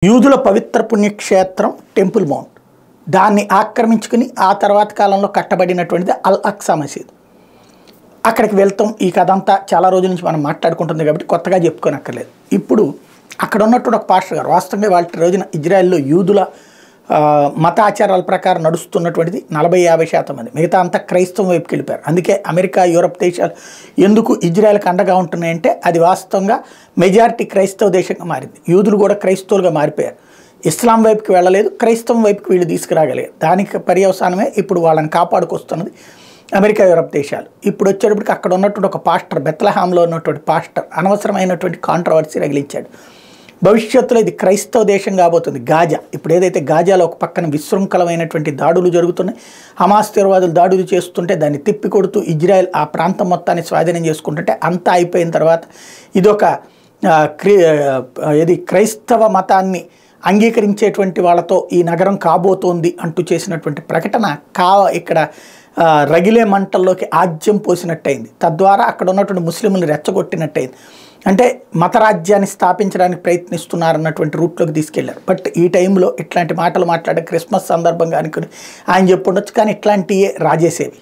యూదుల పవిత్ర పుణ్యక్షేత్రం temple mount దాన్ని ఆక్రమించుకుని ఆ తర్వాత కాలంలో కట్టబడినటువంటిది అల్ అక్సా మసీద్. అక్కడికి వెళ్తాం. ఈ కథ అంతా చాలా రోజుల నుంచి మనం మాట్లాడుకుంటుంది కాబట్టి కొత్తగా చెప్పుకోనక్కర్లేదు. ఇప్పుడు అక్కడ ఉన్నటువంటి ఒక పాస్టర్ గారు వాస్తవంగా వాళ్ళ రోజున ఇజ్రాయెల్లో యూదుల మతాచారాల ప్రకారం నడుస్తున్నటువంటిది 40-50% మంది, మిగతా అంతా క్రైస్తవం వైపుకి వెళ్ళిపోయారు. అందుకే అమెరికా, యూరప్ దేశాలు ఎందుకు ఇజ్రాయెల్కి అండగా ఉంటున్నాయంటే అది వాస్తవంగా మెజారిటీ క్రైస్తవ దేశంగా మారింది. యూదులు కూడా క్రైస్తవులుగా మారిపోయారు. ఇస్లాం వైపుకి వెళ్ళలేదు, క్రైస్తవం వైపుకి వీళ్ళు తీసుకురాగలేదు. దానికి పర్యవసానమే ఇప్పుడు వాళ్ళని కాపాడుకొస్తున్నది అమెరికా, యూరప్ దేశాలు. ఇప్పుడు వచ్చేటప్పటికి అక్కడ ఉన్నటువంటి ఒక పాస్టర్, బెత్లెహాంలో ఉన్నటువంటి పాస్టర్ అనవసరమైనటువంటి కాంట్రవర్సీ రగిలించాడు. భవిష్యత్తులో ఇది క్రైస్తవ దేశం కాబోతుంది. గాజా, ఇప్పుడు ఏదైతే గాజాలో ఒక పక్కన విశృంఖలమైనటువంటి దాడులు జరుగుతున్నాయి, హమాస్ తీవ్రవాదులు దాడులు చేస్తుంటే దాన్ని తిప్పికొడుతూ ఇజ్రాయెల్ ఆ ప్రాంతం మొత్తాన్ని స్వాధీనం చేసుకుంటుంటే అంతా అయిపోయిన తర్వాత ఇదొక క్రైస్తవ మతాన్ని అంగీకరించేటువంటి వాళ్ళతో ఈ నగరం కాబోతోంది అంటూ చేసినటువంటి ప్రకటన ఇక్కడ రగిలే మంటల్లోకి ఆజ్యం పోసినట్టయింది. తద్వారా అక్కడ ఉన్నటువంటి ముస్లింలు రెచ్చగొట్టినట్టయింది. అంటే మతరాజ్యాన్ని స్థాపించడానికి ప్రయత్నిస్తున్నారన్నటువంటి రూట్లోకి తీసుకెళ్లారు. బట్ ఈ టైంలో ఇట్లాంటి మాటలు మాట్లాడే క్రిస్మస్ సందర్భంగా అనుకుని ఆయన చెప్పుండొచ్చు, కానీ ఇట్లాంటివే రాజేసేవి.